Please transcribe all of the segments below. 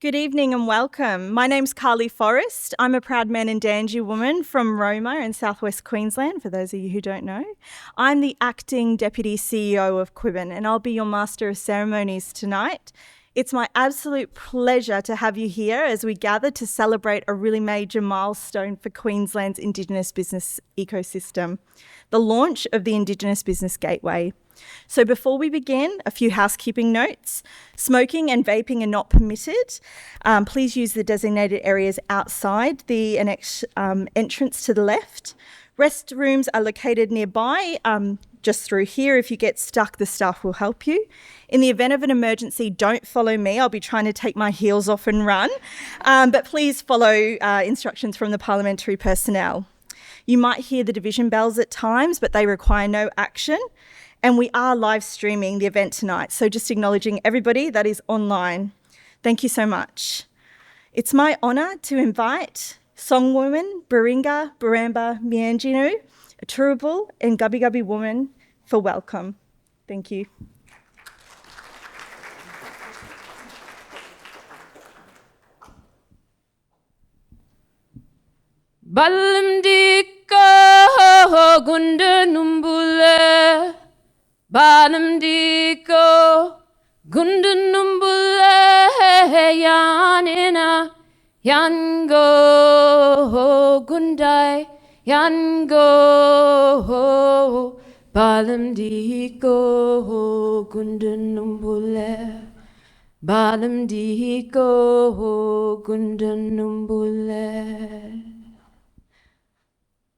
Good evening and welcome. My name's Carly Forrest. I'm a proud Manandangi woman from Roma in southwest Queensland, for those of you who don't know. I'm the acting Deputy CEO of QIBN and I'll be your Master of Ceremonies tonight. It's my absolute pleasure to have you here as we gather to celebrate a really major milestone for Queensland's Indigenous business ecosystem, the launch of the Indigenous Business Gateway. So before we begin, a few housekeeping notes. Smoking and vaping are not permitted. Please use the designated areas outside the entrance to the left. Restrooms are located nearby, just through here. If you get stuck, the staff will help you. In the event of an emergency, don't follow me. I'll be trying to take my heels off and run. But please follow instructions from the parliamentary personnel. You might hear the division bells at times, but they require no action. And we are live streaming the event tonight, so just acknowledging everybody that is online. Thank you so much. It's my honour to invite songwoman Baringa Baramba Mianjinu, a Turrbal and Gubbi Gubbi woman, for welcome. Thank you. Balamdiko gunda numbula Balamdiko gunda numbula yanina yango gundai yango Balamdiko gunda numbula Balamdiko gunda numbula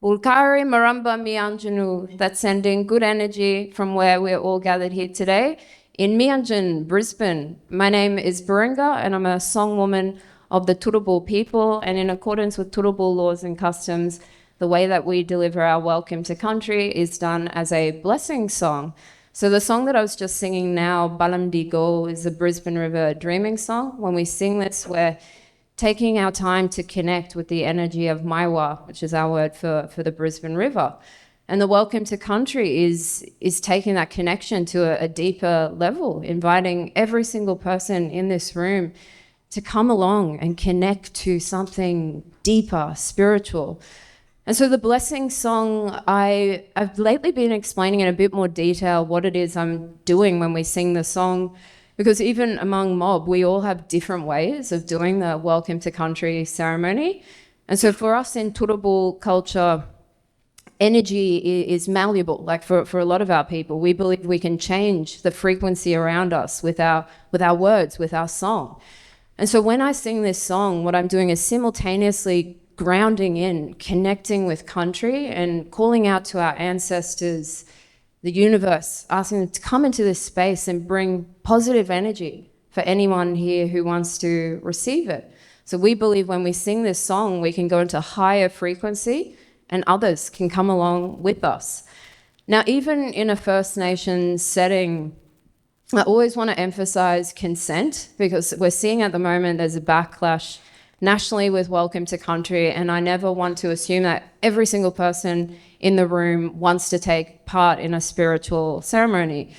Ulkari Maramba Mianjanu, that's sending good energy from where we're all gathered here today in Mianjin, Brisbane. My name is Baringa and I'm a songwoman of the Turrbal people, and in accordance with Turrbal laws and customs, the way that we deliver our welcome to country is done as a blessing song. So the song that I was just singing now, Balamdigo, is the Brisbane River Dreaming Song. When we sing this, we're taking our time to connect with the energy of Maiwa, which is our word for the Brisbane River. And the welcome to country is taking that connection to a deeper level, inviting every single person in this room to come along and connect to something deeper, spiritual. And so the blessing song, I've lately been explaining in a bit more detail what it is I'm doing when we sing the song, because even among mob, we all have different ways of doing the welcome to country ceremony. And so for us in Turrbal culture, energy is malleable. Like for a lot of our people, we believe we can change the frequency around us with our words, with our song. And so when I sing this song, what I'm doing is simultaneously grounding in, connecting with country and calling out to our ancestors, the universe, asking them to come into this space and bring positive energy for anyone here who wants to receive it. So we believe when we sing this song, we can go into higher frequency and others can come along with us. Now, even in a First Nations setting, I always want to emphasize consent, because we're seeing at the moment there's a backlash nationally with welcome to country, and I never want to assume that every single person in the room wants to take part in a spiritual ceremony.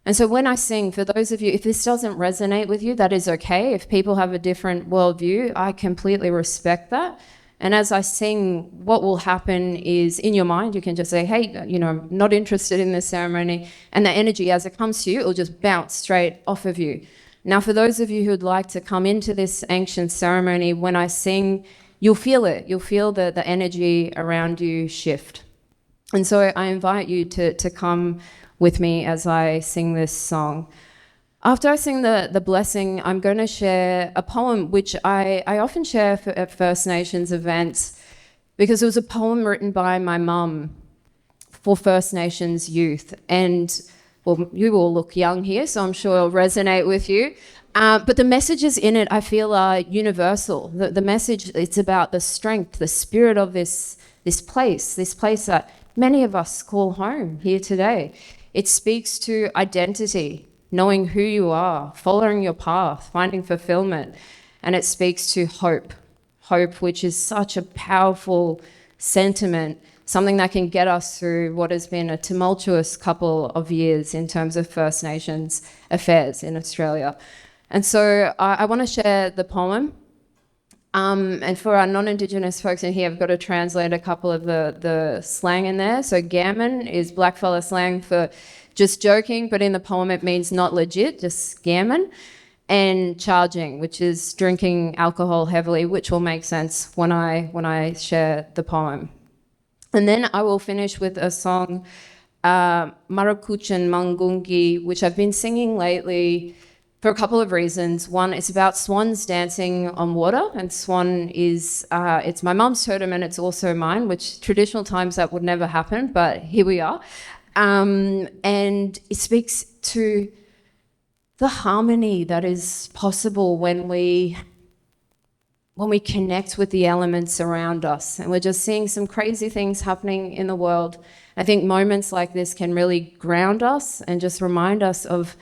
And so when I sing, for those of you, if this doesn't resonate with you, that is okay. If people have a different worldview, I completely respect that. And as I sing, what will happen is in your mind, you can just say, hey, I'm not interested in this ceremony. And the energy, as it comes to you, it'll just bounce straight off of you. Now, for those of you who'd like to come into this ancient ceremony, when I sing, you'll feel it. You'll feel the energy around you shift. And so I invite you to come with me as I sing this song. After I sing the blessing, I'm going to share a poem which I often share at First Nations events, because it was a poem written by my mum for First Nations youth. And well, you all look young here, so I'm sure it'll resonate with you. But the messages in it, I feel, are universal. The message, it's about the strength, the spirit of this place that many of us call home here today. It speaks to identity, knowing who you are, following your path, finding fulfillment. And it speaks to hope, which is such a powerful sentiment, something that can get us through what has been a tumultuous couple of years in terms of First Nations affairs in Australia. And so I want to share the poem. And for our non-Indigenous folks in here, I've got to translate a couple of the slang in there. So gammon is blackfella slang for just joking, but in the poem it means not legit, just gammon. And charging, which is drinking alcohol heavily, which will make sense when I share the poem. And then I will finish with a song, Marakuchan Mangungi, which I've been singing lately for a couple of reasons. One, it's about swans dancing on water, and swan is, it's my mum's totem and it's also mine, which traditional times that would never happen, but here we are. And it speaks to the harmony that is possible when we connect with the elements around us. And we're just seeing some crazy things happening in the world. I think moments like this can really ground us and just remind us of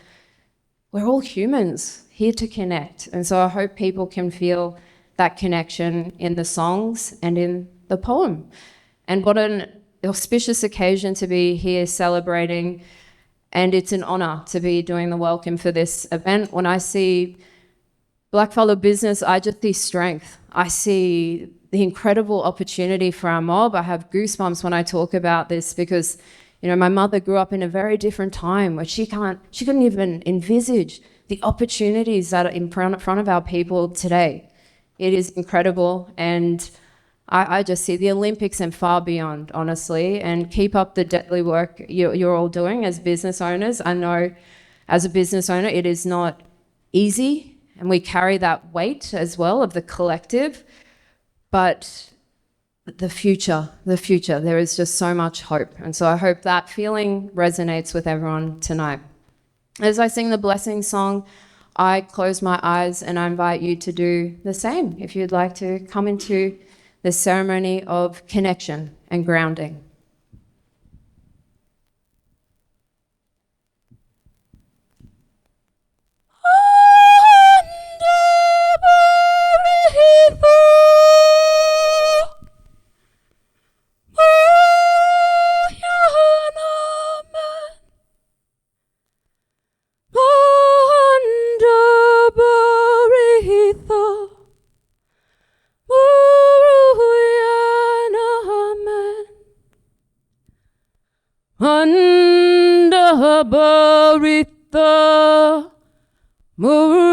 we're all humans here to connect. And so I hope people can feel that connection in the songs and in the poem. And what an auspicious occasion to be here celebrating. And it's an honour to be doing the welcome for this event. When I see Blackfellow business, I just see strength. I see the incredible opportunity for our mob. I have goosebumps when I talk about this because, you know, my mother grew up in a very different time where she couldn't even envisage the opportunities that are in front of our people today. It is incredible, and I just see the Olympics and far beyond, honestly, and keep up the deadly work you're all doing as business owners. I know as a business owner, it is not easy, and we carry that weight as well of the collective, but the future, there is just so much hope. And so I hope that feeling resonates with everyone tonight. As I sing the blessing song, I close my eyes and I invite you to do the same if you'd like to come into the ceremony of connection and grounding. Baritha Muruyana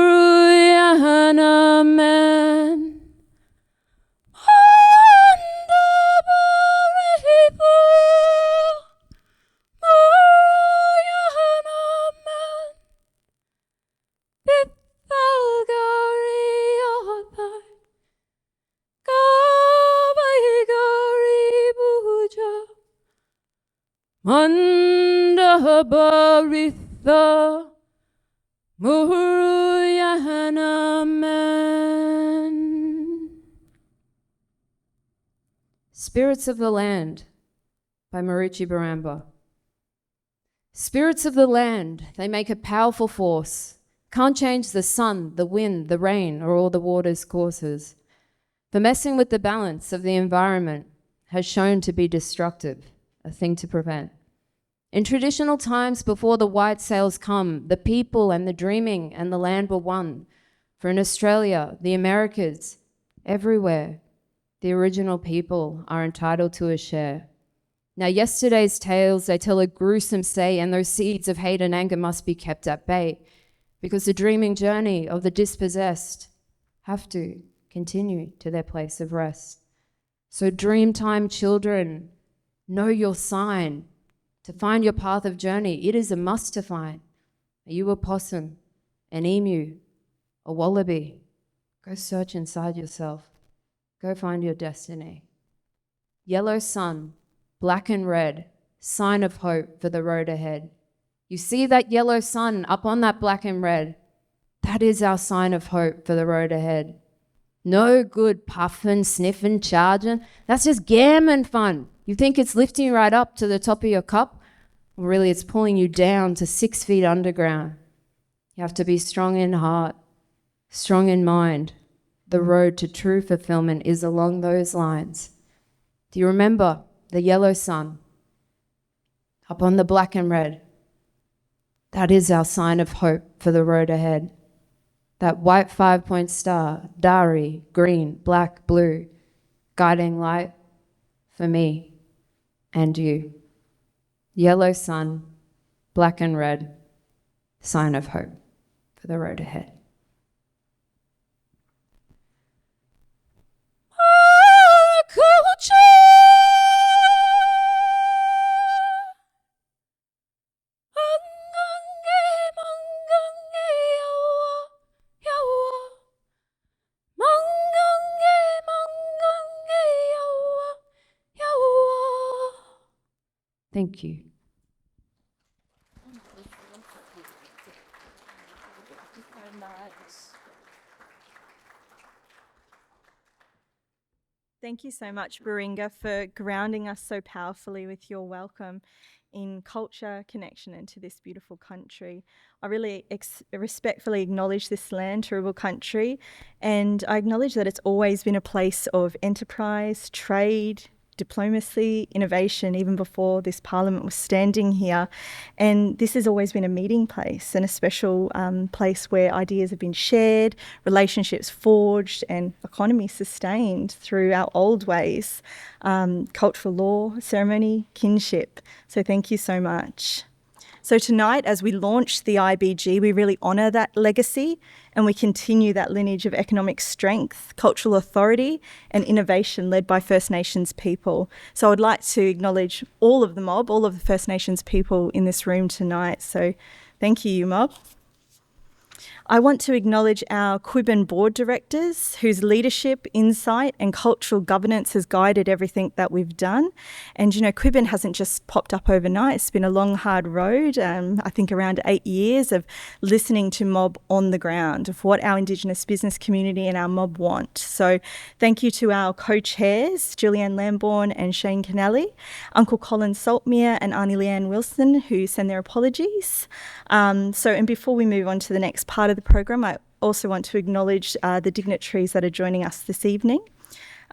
man Anda Baritha Muruyana man Pithalgari Othai Kavaigari Buja Manda Baritha Muruyana man. Spirits of the Land by Maruchi Baramba. Spirits of the land, they make a powerful force. Can't change the sun, the wind, the rain, or all the water's courses. For messing with the balance of the environment has shown to be destructive, a thing to prevent. In traditional times before the white sails come, the people and the dreaming and the land were one. For in Australia, the Americas, everywhere, the original people are entitled to a share. Now yesterday's tales, they tell a gruesome say, and those seeds of hate and anger must be kept at bay, because the dreaming journey of the dispossessed have to continue to their place of rest. So dreamtime children, know your sign. To find your path of journey, it is a must to find. Are you a possum, an emu, a wallaby? Go search inside yourself. Go find your destiny. Yellow sun, black and red, sign of hope for the road ahead. You see that yellow sun up on that black and red? That is our sign of hope for the road ahead. No good puffing, sniffing, charging. That's just gammon fun. You think it's lifting you right up to the top of your cup? Well, really, it's pulling you down to 6 feet underground. You have to be strong in heart, strong in mind. The road to true fulfillment is along those lines. Do you remember the yellow sun up on the black and red? That is our sign of hope for the road ahead. that white 5-point star, Dari, green, black, blue, guiding light for me and you. Yellow sun, black and red, sign of hope for the road ahead. Thank you. Thank you so much, Baringa, for grounding us so powerfully with your welcome in culture, connection, and to this beautiful country. I really respectfully acknowledge this land, Turrbal country, and I acknowledge that it's always been a place of enterprise, trade, diplomacy, innovation, even before this parliament was standing here. And this has always been a meeting place and a special place where ideas have been shared, relationships forged, and economy sustained through our old ways, cultural law, ceremony, kinship. So thank you so much. So tonight, as we launch the IBG, we really honour that legacy and we continue that lineage of economic strength, cultural authority and innovation led by First Nations people. So I'd like to acknowledge all of the mob, all of the First Nations people in this room tonight. So thank you, mob. I want to acknowledge our QIBN board directors whose leadership, insight and cultural governance has guided everything that we've done. And, you know, QIBN hasn't just popped up overnight. It's been a long, hard road, I think around 8 years of listening to mob on the ground of what our Indigenous business community and our mob want. So thank you to our co-chairs, Julianne Lambourne and Shane Kennelly, Uncle Colin Saltmere and Auntie Leanne Wilson, who send their apologies. And before we move on to the next part of the program, I also want to acknowledge the dignitaries that are joining us this evening.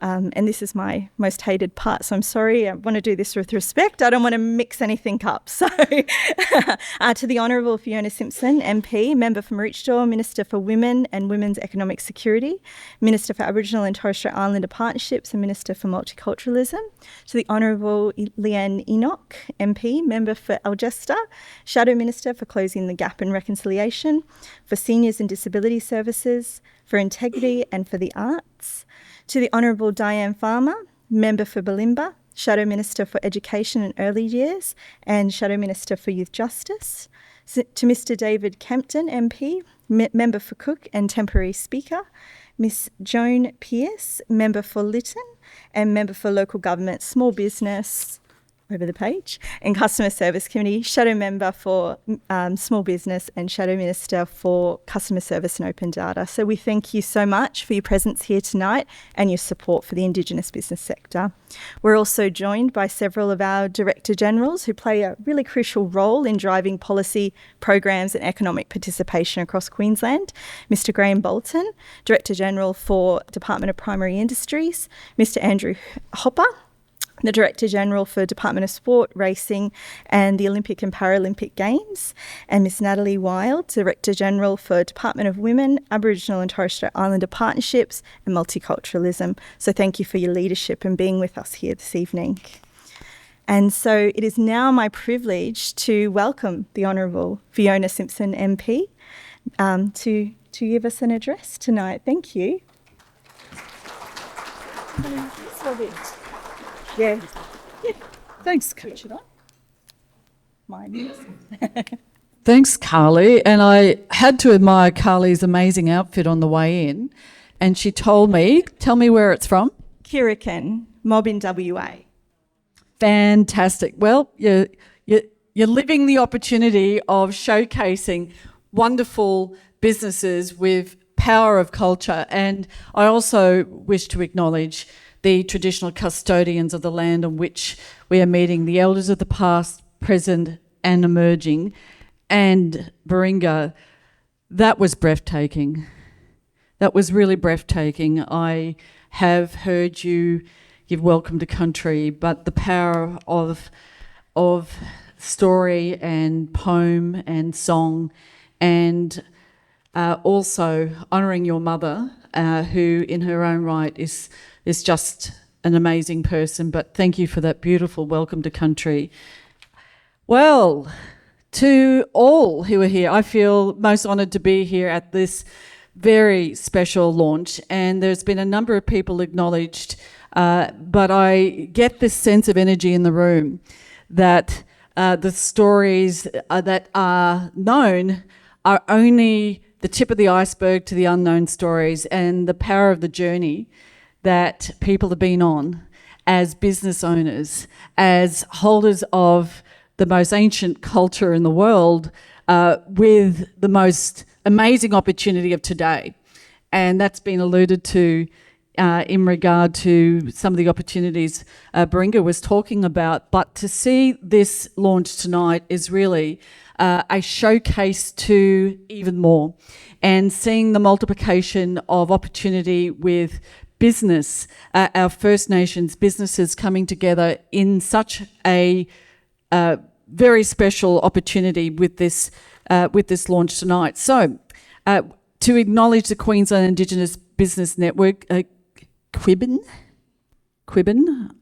And this is my most hated part, so I'm sorry. I want to do this with respect. I don't want to mix anything up. So to the Honourable Fiona Simpson, MP, Member for Maroochydore, Minister for Women and Women's Economic Security, Minister for Aboriginal and Torres Strait Islander Partnerships and Minister for Multiculturalism. To the Honourable Leanne Enoch, MP, Member for Algesta, Shadow Minister for Closing the Gap and Reconciliation, for Seniors and Disability Services, for Integrity and for the Arts. To the Honourable Diane Farmer, Member for Balimba, Shadow Minister for Education and Early Years and Shadow Minister for Youth Justice. To Mr David Kempton, MP, Member for Cook and Temporary Speaker. Miss Joan Pearce, Member for Lytton and Member for Local Government, Small Business, over the page, and Customer Service Committee, Shadow Member for Small Business and Shadow Minister for Customer Service and Open Data. So we thank you so much for your presence here tonight and your support for the Indigenous business sector. We're also joined by several of our Director Generals who play a really crucial role in driving policy, programs and economic participation across Queensland. Mr Graham Bolton, Director General for Department of Primary Industries, Mr Andrew Hopper, the Director General for Department of Sport, Racing and the Olympic and Paralympic Games, and Miss Natalie Wild, Director General for Department of Women, Aboriginal and Torres Strait Islander Partnerships and Multiculturalism. So thank you for your leadership and being with us here this evening. And so it is now my privilege to welcome the Honourable Fiona Simpson MP to give us an address tonight. Thank you. Yeah. Thanks, Coach. Thanks, Carly. And I had to admire Carly's amazing outfit on the way in. And she told me, tell me where it's from. Kirikan, mob in WA. Fantastic. Well, you're living the opportunity of showcasing wonderful businesses with power of culture. And I also wish to acknowledge the traditional custodians of the land on which we are meeting, the elders of the past, present and emerging. And Baringa, that was breathtaking. That was really breathtaking. I have heard you give welcome to country, but the power of story and poem and song and also honouring your mother, who in her own right is just an amazing person. But thank you for that beautiful welcome to country. Well, to all who are here, I feel most honoured to be here at this very special launch, and there's been a number of people acknowledged, but I get this sense of energy in the room that the stories that are known are only the tip of the iceberg to the unknown stories, and the power of the journey that people have been on as business owners, as holders of the most ancient culture in the world, with the most amazing opportunity of today. And that's been alluded to in regard to some of the opportunities Baringa was talking about. But to see this launch tonight is really a showcase to even more. And seeing the multiplication of opportunity with business, our First Nations businesses coming together in such a very special opportunity with this launch tonight. So, to acknowledge the Queensland Indigenous Business Network, QIBN.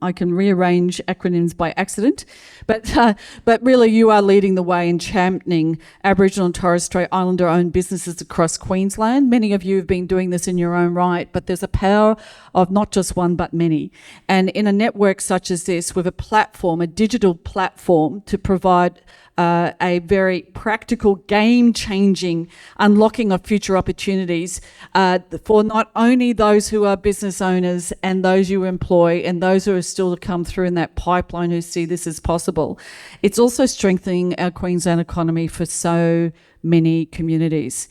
I can rearrange acronyms by accident, but really you are leading the way in championing Aboriginal and Torres Strait Islander-owned businesses across Queensland. Many of you have been doing this in your own right, but there's a power of not just one but many. And in a network such as this, with a platform, a digital platform to provide a very practical, game-changing unlocking of future opportunities for not only those who are business owners and those you employ and those who are still to come through in that pipeline who see this as possible. It's also strengthening our Queensland economy for so many communities.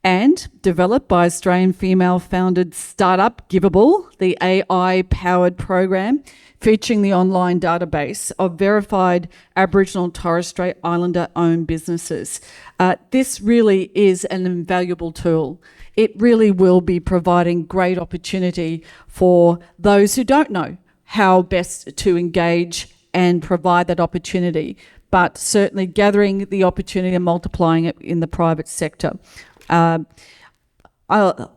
And developed by Australian female-founded startup Giveable, the AI-powered program featuring the online database of verified Aboriginal and Torres Strait Islander-owned businesses. This really is an invaluable tool. It really will be providing great opportunity for those who don't know how best to engage and provide that opportunity, but certainly gathering the opportunity and multiplying it in the private sector. I'm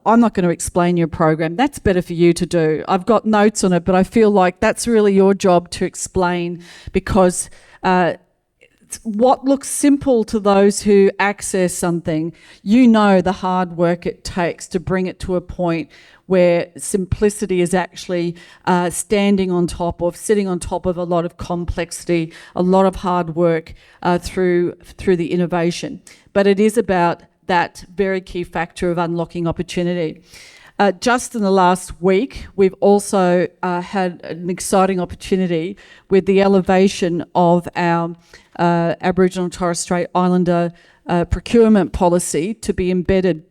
not going to explain your program. That's better for you to do. I've got notes on it, but I feel like that's really your job to explain, because what looks simple to those who access something, you know the hard work it takes to bring it to a point where simplicity is actually sitting on top of a lot of complexity, a lot of hard work through the innovation. But it is about that very key factor of unlocking opportunity. Just in the last week, we've also had an exciting opportunity with the elevation of our Aboriginal and Torres Strait Islander procurement policy to be embedded,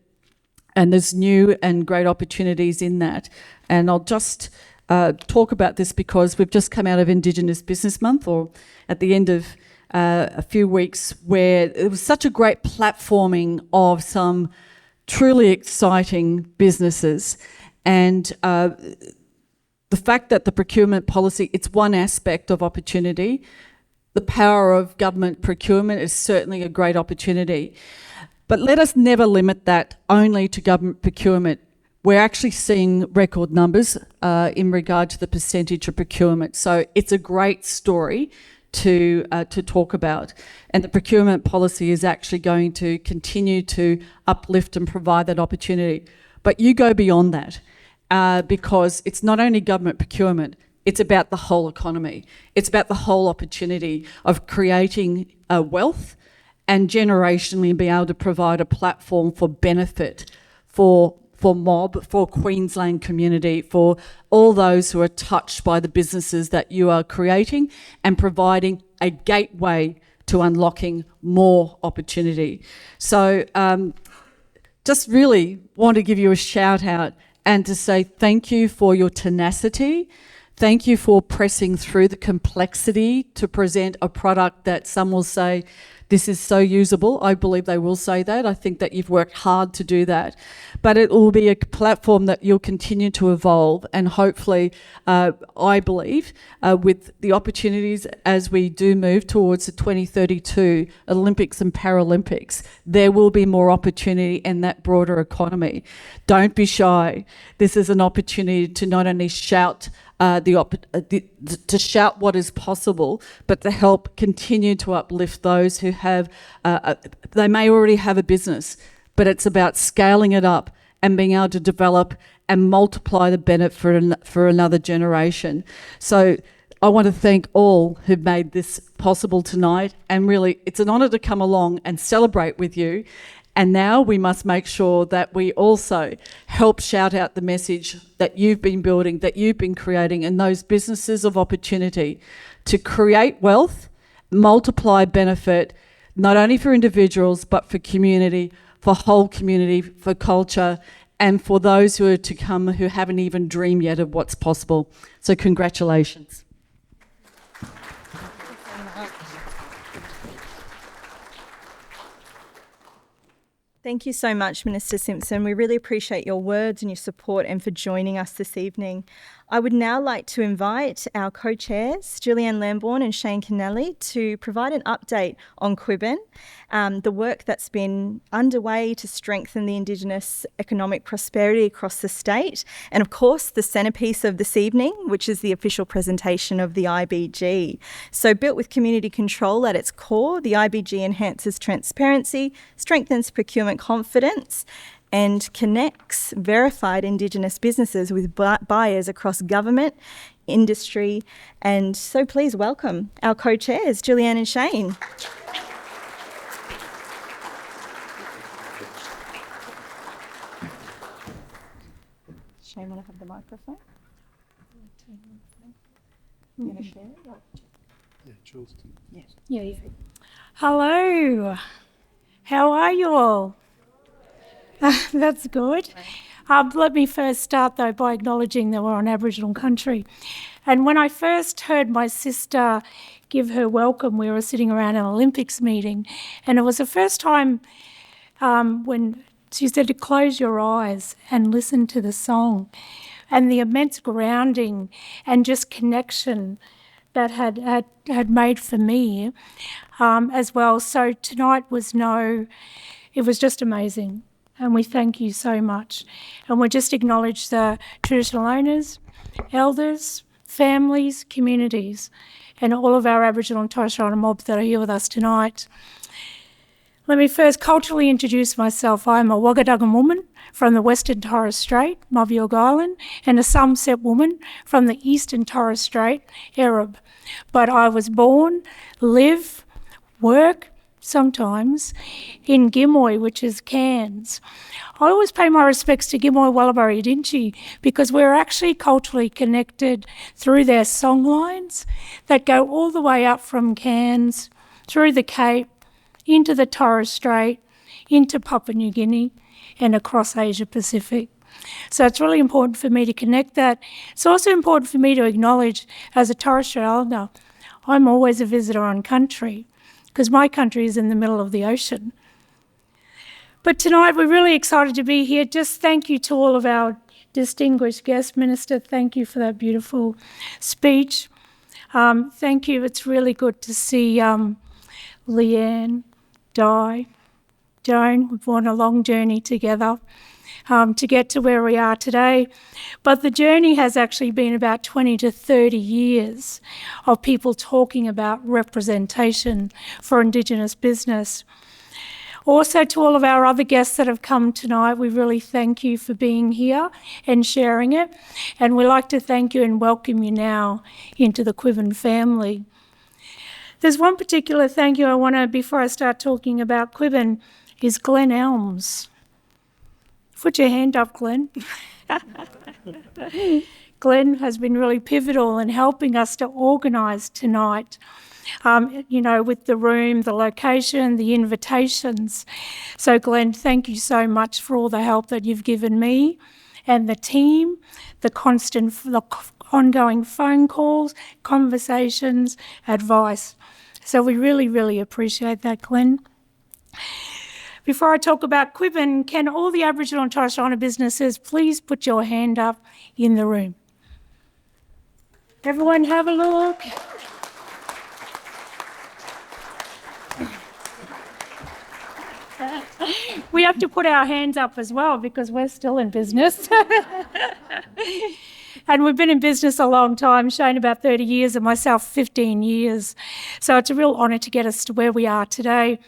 and there's new and great opportunities in that. And I'll just talk about this because we've just come out of Indigenous Business Month, or at the end of a few weeks, where it was such a great platforming of some truly exciting businesses. And the fact that the procurement policy, it's one aspect of opportunity. The power of government procurement is certainly a great opportunity. But let us never limit that only to government procurement. We're actually seeing record numbers in regard to the percentage of procurement. So it's a great story to talk about, and the procurement policy is actually going to continue to uplift and provide that opportunity. But you go beyond that because it's not only government procurement, it's about the whole economy. It's about the whole opportunity of creating wealth and generationally be able to provide a platform for benefit for mob, for Queensland community, for all those who are touched by the businesses that you are creating, and providing a gateway to unlocking more opportunity. So just really want to give you a shout out and to say thank you for your tenacity. Thank you for pressing through the complexity to present a product that some will say this is so usable. I believe they will say that. I think that you've worked hard to do that. But it will be a platform that you'll continue to evolve, and hopefully, I believe, with the opportunities as we do move towards the 2032 Olympics and Paralympics, there will be more opportunity in that broader economy. Don't be shy. This is an opportunity to not only shout to shout what is possible, but to help continue to uplift those who have, they may already have a business, but it's about scaling it up and being able to develop and multiply the benefit for another generation. So I want to thank all who've made this possible tonight, and really it's an honour to come along and celebrate with you. And now we must make sure that we also help shout out the message that you've been building, that you've been creating, and those businesses of opportunity to create wealth, multiply benefit, not only for individuals, but for community, for whole community, for culture, and for those who are to come who haven't even dreamed yet of what's possible. So congratulations. Thank you so much, Minister Simpson. We really appreciate your words and your support and for joining us this evening. I would now like to invite our co-chairs, Julianne Lambourne and Shane Kennelly, to provide an update on QIBN, the work that's been underway to strengthen the Indigenous economic prosperity across the state, and of course the centrepiece of this evening, which is the official presentation of the IBG. So built with community control at its core, the IBG enhances transparency, strengthens procurement confidence, and connects verified Indigenous businesses with buyers across government, industry, and so please welcome our co-chairs, Julianne and Shane. Shane, want to have the microphone? You want to share it? Yeah, Jules. Yes. Yeah. Hello. How are you all? That's good. Let me first start, though, by acknowledging that we're on Aboriginal country. And when I first heard my sister give her welcome, we were sitting around an Olympics meeting, and it was the first time when she said to close your eyes and listen to the song, and the immense grounding and just connection that had made for me as well. So tonight it was just amazing. And we thank you so much. And we just acknowledge the traditional owners, elders, families, communities, and all of our Aboriginal and Torres Strait Islander mobs that are here with us tonight. Let me first culturally introduce myself. I'm a Wagadagan woman from the Western Torres Strait, Maviog Island, and a Somerset woman from the Eastern Torres Strait, Arab. But I was born, live, work, sometimes, in Gimoy, which is Cairns. I always pay my respects to Gimoy, Wallabarri, Dinchi, because we're actually culturally connected through their songlines that go all the way up from Cairns, through the Cape, into the Torres Strait, into Papua New Guinea, and across Asia Pacific. So it's really important for me to connect that. It's also important for me to acknowledge, as a Torres Strait Islander, I'm always a visitor on country, because my country is in the middle of the ocean. But tonight we're really excited to be here. Just thank you to all of our distinguished guests. Minister, thank you for that beautiful speech. Thank you. It's really good to see Leanne, Di, Joan. We've been on a long journey together to get to where we are today. But the journey has actually been about 20 to 30 years of people talking about representation for Indigenous business. Also, to all of our other guests that have come tonight, we really thank you for being here and sharing it. And we'd like to thank you and welcome you now into the QIBN family. There's one particular thank you I want to, before I start talking about QIBN, is Glenn Elms. Put your hand up, Glenn. Glenn has been really pivotal in helping us to organise tonight, with the room, the location, the invitations. So, Glenn, thank you so much for all the help that you've given me and the team, the ongoing phone calls, conversations, advice. So we really, really appreciate that, Glenn. Before I talk about QIBN, can all the Aboriginal and Torres Strait Islander businesses please put your hand up in the room? Everyone have a look. We have to put our hands up as well because we're still in business. And we've been in business a long time, Shane about 30 years and myself 15 years. So it's a real honour to get us to where we are today.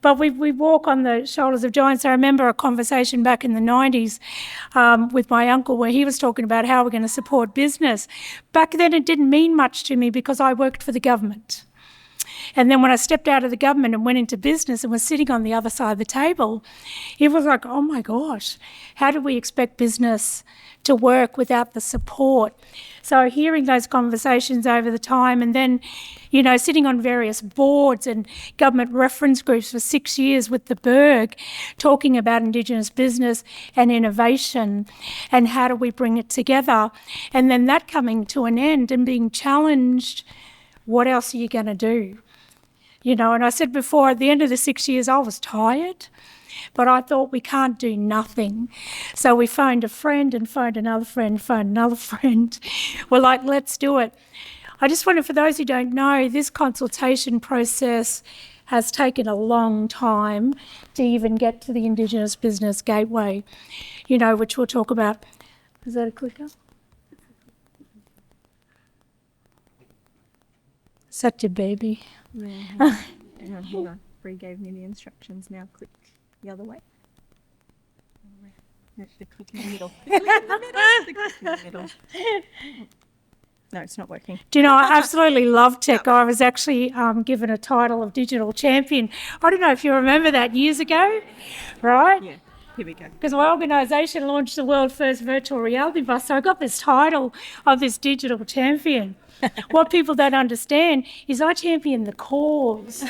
But we walk on the shoulders of giants. I remember a conversation back in the 90s with my uncle where he was talking about how we're going to support business. Back then it didn't mean much to me because I worked for the government. And then when I stepped out of the government and went into business and was sitting on the other side of the table, it was like, oh my gosh, how do we expect business to work without the support? So hearing those conversations over the time and then, you know, sitting on various boards and government reference groups for 6 years with the Berg, talking about Indigenous business and innovation and how do we bring it together, and then that coming to an end and being challenged, what else are you going to do? You know, and I said before, at the end of the 6 years, I was tired, but I thought we can't do nothing. So we phoned a friend and phoned another friend, phoned another friend. We're like, let's do it. I just wonder, for those who don't know, this consultation process has taken a long time to even get to the Indigenous Business Gateway, you know, which we'll talk about. Is that a clicker? Such a baby. Yeah, hold on. Bree gave me the instructions. Now click the other way. No, the click in the middle. The click in the middle. No, it's not working. Do you know, I absolutely love tech. I was actually given a title of Digital Champion. I don't know if you remember that years ago, right? Yeah, here we go. Because my organisation launched the world's first virtual reality bus, so I got this title of this Digital Champion. What people don't understand is I champion the cause.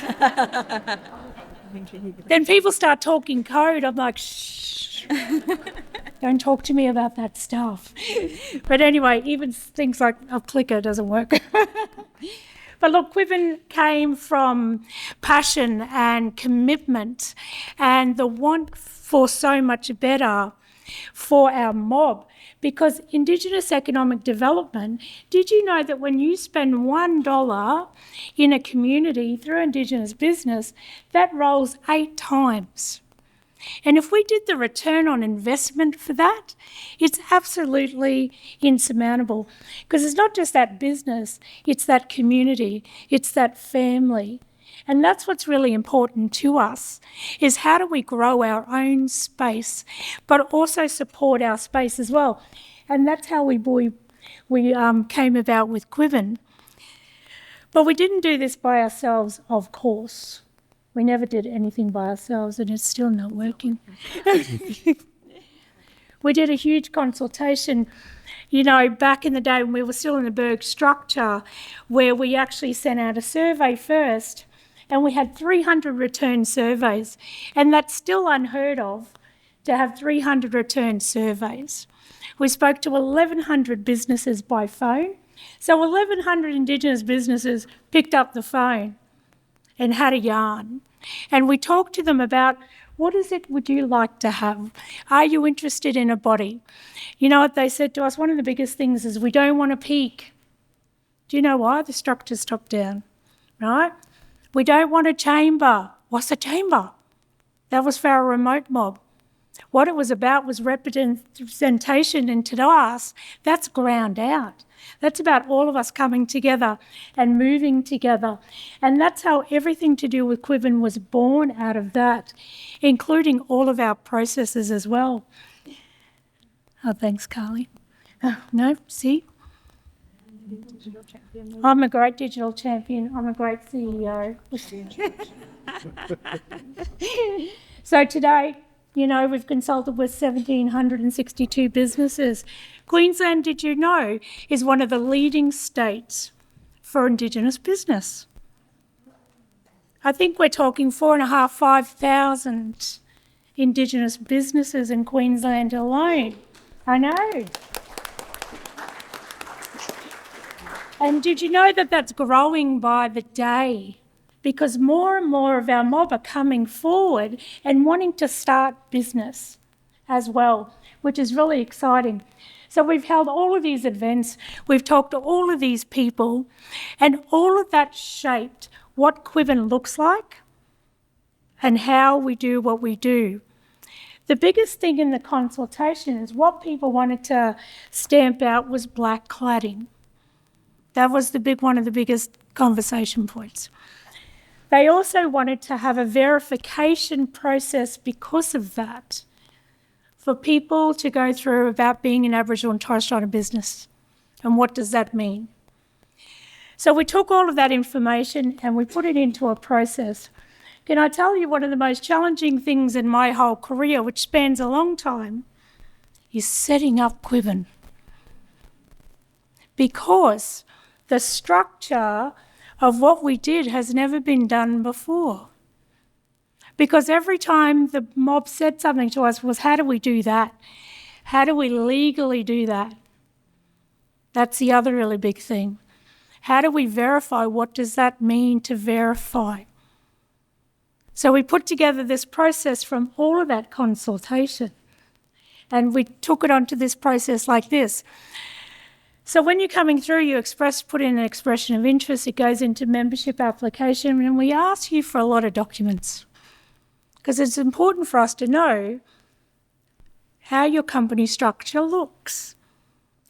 Then people start talking code. I'm like, shh, don't talk to me about that stuff. But anyway, even things like a clicker doesn't work. But look, QIBN came from passion and commitment and the want for so much better for our mob. Because Indigenous economic development, did you know that when you spend $1 in a community through Indigenous business, that rolls 8 times? And if we did the return on investment for that, it's absolutely insurmountable. Because it's not just that business, it's that community, it's that family. And that's what's really important to us, is how do we grow our own space, but also support our space as well. And that's how we came about with QIBN. But we didn't do this by ourselves, of course. We never did anything by ourselves, and it's still not working. We did a huge consultation, you know, back in the day when we were still in the Berg structure, where we actually sent out a survey first. And we had 300 return surveys, and that's still unheard of, to have 300 return surveys. We spoke to 1,100 businesses by phone. So 1,100 Indigenous businesses picked up the phone and had a yarn. And we talked to them about, what is it would you like to have? Are you interested in a body? You know what they said to us? One of the biggest things is we don't want to peak. Do you know why? The structure's top down, right? We don't want a chamber. What's a chamber? That was for our remote mob. What it was about was representation, and to us, that's ground out. That's about all of us coming together and moving together. And that's how everything to do with QIBN was born out of that, including all of our processes as well. Oh, thanks, Carly. No, see? I'm a great digital champion. I'm a great CEO. So today, you know, we've consulted with 1,762 businesses. Queensland, did you know, is one of the leading states for Indigenous business. I think we're talking 4,500, 5,000 Indigenous businesses in Queensland alone. I know. And did you know that that's growing by the day? because more and more of our mob are coming forward and wanting to start business as well, which is really exciting. So we've held all of these events, we've talked to all of these people, and all of that shaped what QIBN looks like and how we do what we do. The biggest thing in the consultation is what people wanted to stamp out was black cladding. That was one of the biggest conversation points. They also wanted to have a verification process because of that, for people to go through about being an Aboriginal and Torres Strait business and what does that mean. So we took all of that information and we put it into a process. Can I tell you one of the most challenging things in my whole career, which spans a long time, is setting up QIBN. Because the structure of what we did has never been done before. Because every time the mob said something to us was, how do we do that? How do we legally do that? That's the other really big thing. How do we verify? What does that mean to verify? So we put together this process from all of that consultation, and we took it onto this process like this. So when you're coming through, you put in an expression of interest, it goes into membership application, and we ask you for a lot of documents, because it's important for us to know how your company structure looks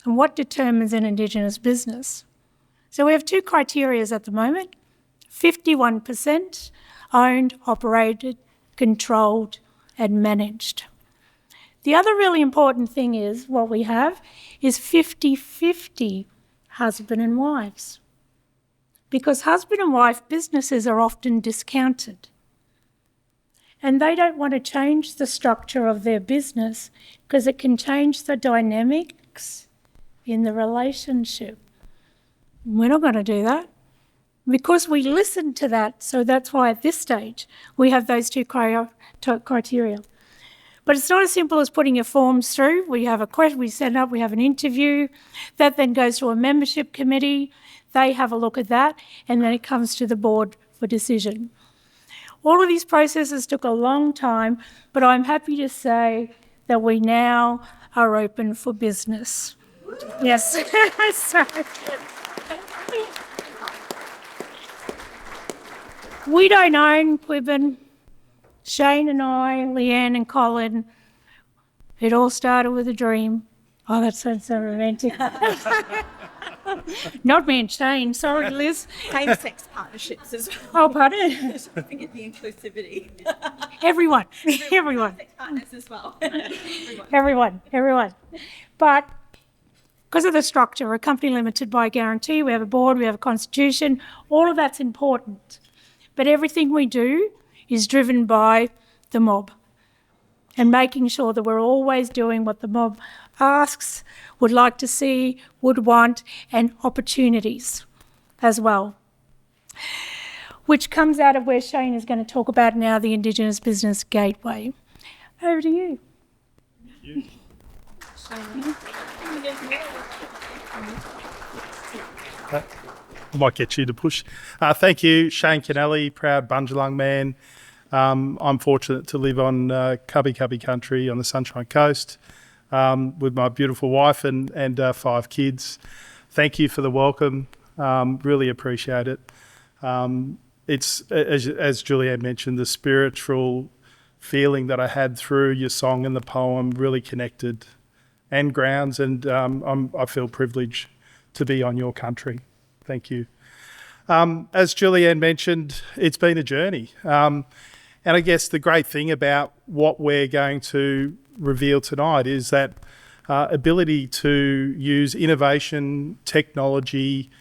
and what determines an Indigenous business. So we have two criteria at the moment: 51% owned, operated, controlled and managed. The other really important thing is what we have is 50-50 husband and wives, because husband and wife businesses are often discounted. And they don't want to change the structure of their business because it can change the dynamics in the relationship. We're not going to do that because we listened to that. So that's why at this stage we have those two criteria. But it's not as simple as putting your forms through. We have a question, we set up, we have an interview. That then goes to a membership committee. They have a look at that, and then it comes to the board for decision. All of these processes took a long time, but I'm happy to say that we now are open for business. Yes. We don't own QIBN. Shane and I, Leanne and Colin, it all started with a dream. Oh, that sounds so romantic. Not me and Shane, sorry, Liz. Same-sex partnerships as well. Oh, pardon? Just looking at the inclusivity. Everyone. Partners as well. Everyone. But because of the structure, we're a company limited by guarantee, we have a board, we have a constitution, all of that's important. But everything we do is driven by the mob and making sure that we're always doing what the mob asks, would like to see, would want, and opportunities as well. Which comes out of where Shane is going to talk about now, the Indigenous Business Gateway. Over to you. Thank you. I might get you to push. Thank you, Shane Kennelly, proud Bundjalung man. I'm fortunate to live on Cubby country on the Sunshine Coast with my beautiful wife and 5 kids. Thank you for the welcome. Really appreciate it. It's, as Julianne mentioned, the spiritual feeling that I had through your song and the poem really connected and grounds, and I feel privileged to be on your country. Thank you. As Julianne mentioned, it's been a journey. And I guess the great thing about what we're going to reveal tonight is that ability to use innovation, technology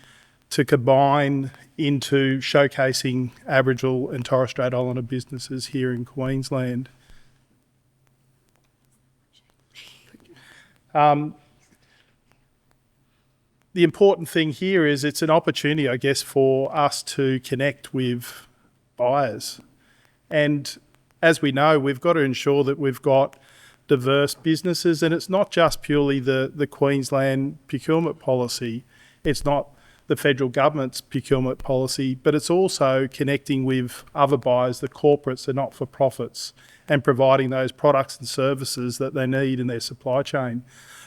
to combine into showcasing Aboriginal and Torres Strait Islander businesses here in Queensland. The important thing here is it's an opportunity, I guess, for us to connect with buyers. And as we know, we've got to ensure that we've got diverse businesses, and it's not just purely the Queensland procurement policy. It's not the federal government's procurement policy, but it's also connecting with other buyers, the corporates, the not-for-profits, and providing those products and services that they need in their supply chain.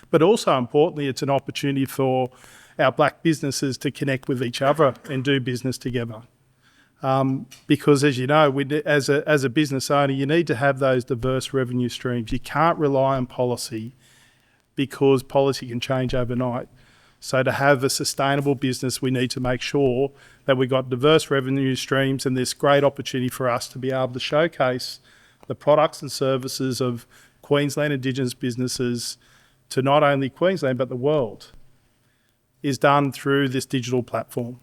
But also importantly, it's an opportunity for our black businesses to connect with each other and do business together. Because as you know, as a business owner, you need to have those diverse revenue streams. You can't rely on policy because policy can change overnight. So to have a sustainable business, we need to make sure that we've got diverse revenue streams, and this great opportunity for us to be able to showcase the products and services of Queensland Indigenous businesses to not only Queensland but the world is done through this digital platform.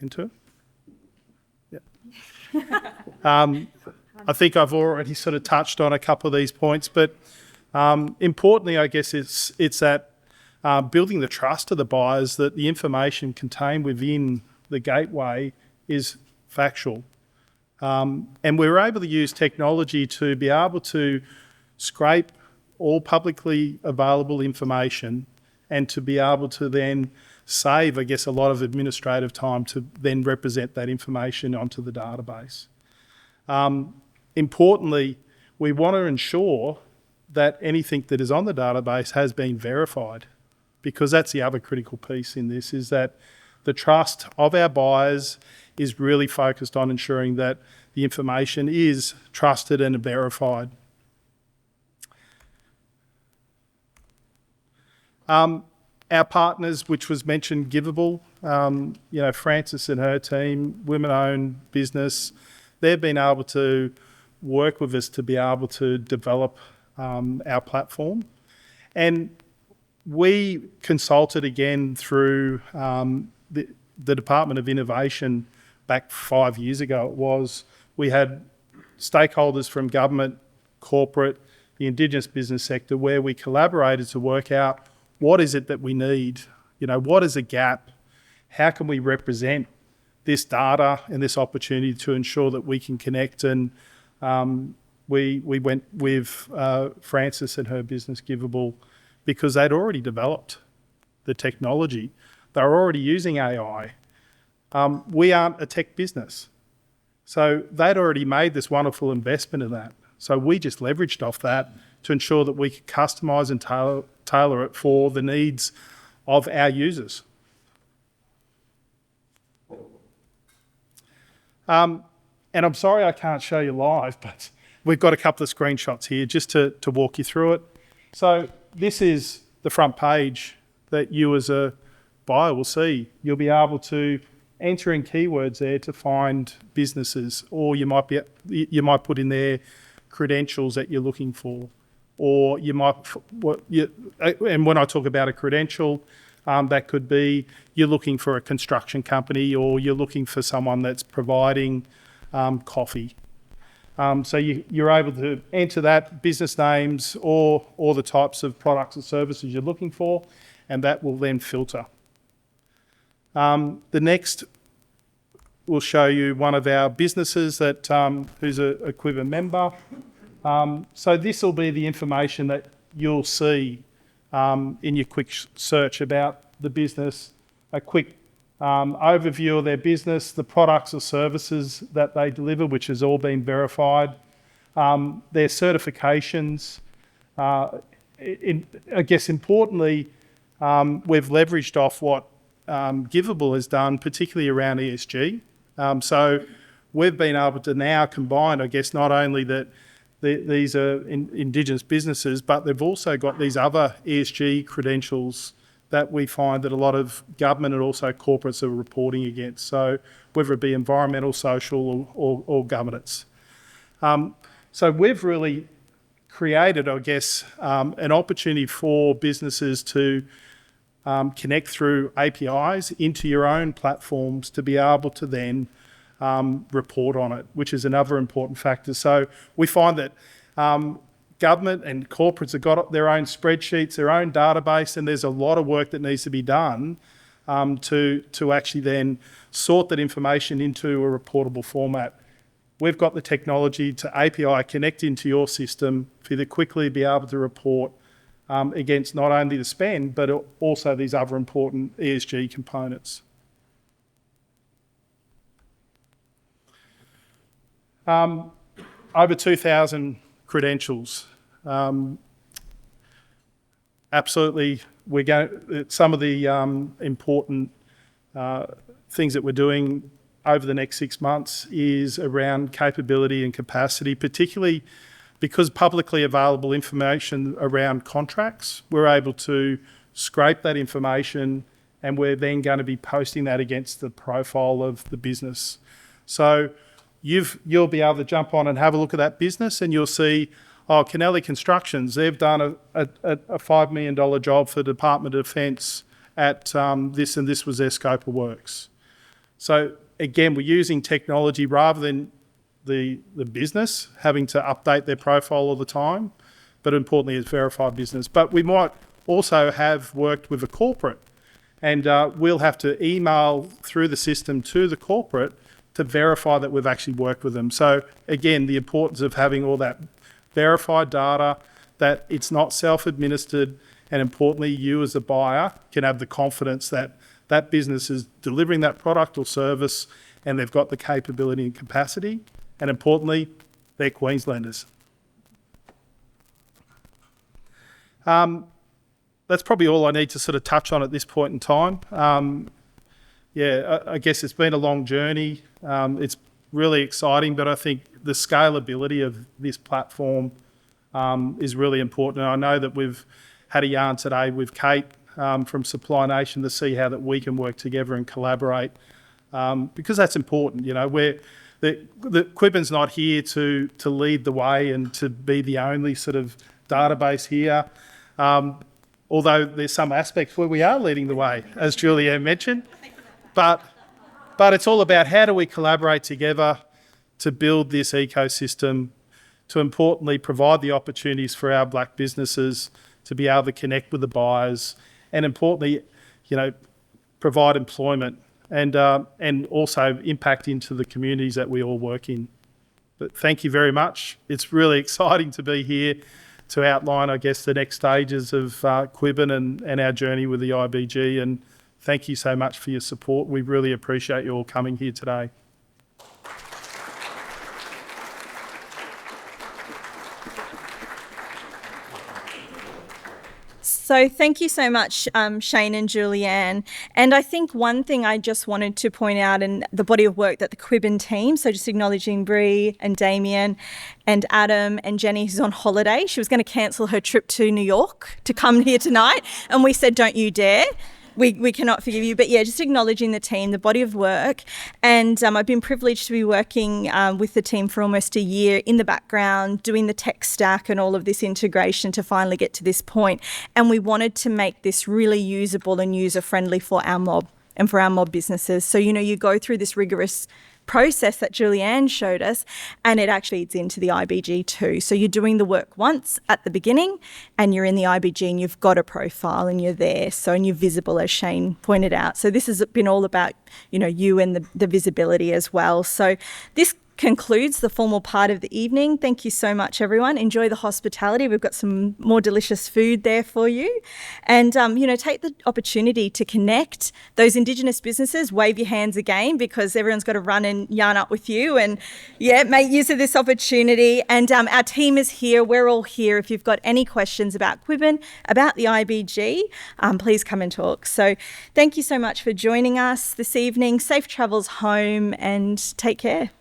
Into it? Yeah. I think I've already sort of touched on a couple of these points, but importantly, I guess it's that building the trust of the buyers that the information contained within the gateway is factual. And we were able to use technology to be able to scrape all publicly available information and to be able to then save, I guess, a lot of administrative time to then represent that information onto the database. Importantly, we want to ensure that anything that is on the database has been verified, because that's the other critical piece in this, is that the trust of our buyers is really focused on ensuring that the information is trusted and verified. Our partners, which was mentioned, Giveable, Frances and her team, women-owned business, they've been able to work with us to be able to develop our platform. And we consulted again through the Department of Innovation back 5 years ago. We had stakeholders from government, corporate, the Indigenous business sector, where we collaborated to work out what is it that we need? What is a gap? How can we represent this data and this opportunity to ensure that we can connect? And we went with Frances and her business, Giveable, because they'd already developed the technology. They were already using AI. We aren't a tech business. So they'd already made this wonderful investment in that. So we just leveraged off that to ensure that we could customise and tailor it for the needs of our users. And I'm sorry I can't show you live, but we've got a couple of screenshots here just to walk you through it. So this is the front page that you as a buyer will see. You'll be able to enter in keywords there to find businesses, or you might put in there credentials that you're looking for. Or you might, and when I talk about a credential, that could be you're looking for a construction company, or you're looking for someone that's providing coffee. So you're able to enter that, business names, or the types of products and services you're looking for, and that will then filter. The next will show you one of our businesses that who's a QIBN member. So this will be the information that you'll see in your quick search about the business, a quick overview of their business, the products or services that they deliver, which has all been verified, their certifications. I guess importantly, we've leveraged off what Giveable has done, particularly around ESG. So we've been able to now combine, I guess, not only that these are Indigenous businesses, but they've also got these other ESG credentials that we find that a lot of government and also corporates are reporting against. So whether it be environmental, social, or governance. So we've really created, I guess, an opportunity for businesses to connect through APIs into your own platforms to be able to then report on it, which is another important factor. So we find that government and corporates have got their own spreadsheets, their own database, and there's a lot of work that needs to be done to actually then sort that information into a reportable format. We've got the technology to API connect into your system for you to quickly be able to report against not only the spend, but also these other important ESG components. Over 2,000 credentials. Absolutely, some of the important things that we're doing over the next 6 months is around capability and capacity, particularly because publicly available information around contracts, we're able to scrape that information and we're then going to be posting that against the profile of the business. So you'll be able to jump on and have a look at that business and you'll see, oh, Kennelly Constructions, they've done a $5 million job for the Department of Defence at this, and this was their scope of works. So again, we're using technology rather than the business having to update their profile all the time, but importantly it's verified business. But we might also have worked with a corporate and we'll have to email through the system to the corporate to verify that we've actually worked with them. So again, the importance of having all that verified data, that it's not self-administered, and importantly, you as a buyer can have the confidence that that business is delivering that product or service and they've got the capability and capacity, and importantly, they're Queenslanders. That's probably all I need to sort of touch on at this point in time. I guess it's been a long journey. It's really exciting, but I think the scalability of this platform is really important. And I know that we've had a yarn today with Kate from Supply Nation to see how that we can work together and collaborate, because that's important. You know, the QIBN's not here to lead the way and to be the only sort of database here, although there's some aspects where we are leading the way, as Julianne mentioned. But it's all about how do we collaborate together to build this ecosystem, to importantly provide the opportunities for our black businesses to be able to connect with the buyers, and importantly, you know, provide employment and also impact into the communities that we all work in. But thank you very much. It's really exciting to be here to outline, I guess, the next stages of QIBN and our journey with the IBG. And thank you so much for your support. We really appreciate you all coming here today. So thank you so much, Shane and Julianne. And I think one thing I just wanted to point out in the body of work that the QIBN team, so just acknowledging Bree and Damien and Adam and Jenny, who's on holiday. She was going to cancel her trip to New York to come here tonight. And we said, don't you dare. We cannot forgive you. But yeah, just acknowledging the team, the body of work. And I've been privileged to be working with the team for almost a year in the background, doing the tech stack and all of this integration to finally get to this point. And we wanted to make this really usable and user-friendly for our mob and for our mob businesses. So, you know, you go through this rigorous process that Julianne showed us, and it actually leads into the IBG too. So you're doing the work once at the beginning and you're in the IBG and you've got a profile and you're there. So, and you're visible, as Shane pointed out. So this has been all about, you know, you and the visibility as well. So this concludes the formal part of the evening. Thank you so much, everyone. Enjoy the hospitality. We've got some more delicious food there for you. And, you know, take the opportunity to connect those Indigenous businesses. Wave your hands again, because everyone's got to run and yarn up with you. And, yeah, make use of this opportunity. And our team is here. We're all here. If you've got any questions about QIBN, about the IBG, please come and talk. So thank you so much for joining us this evening. Safe travels home and take care.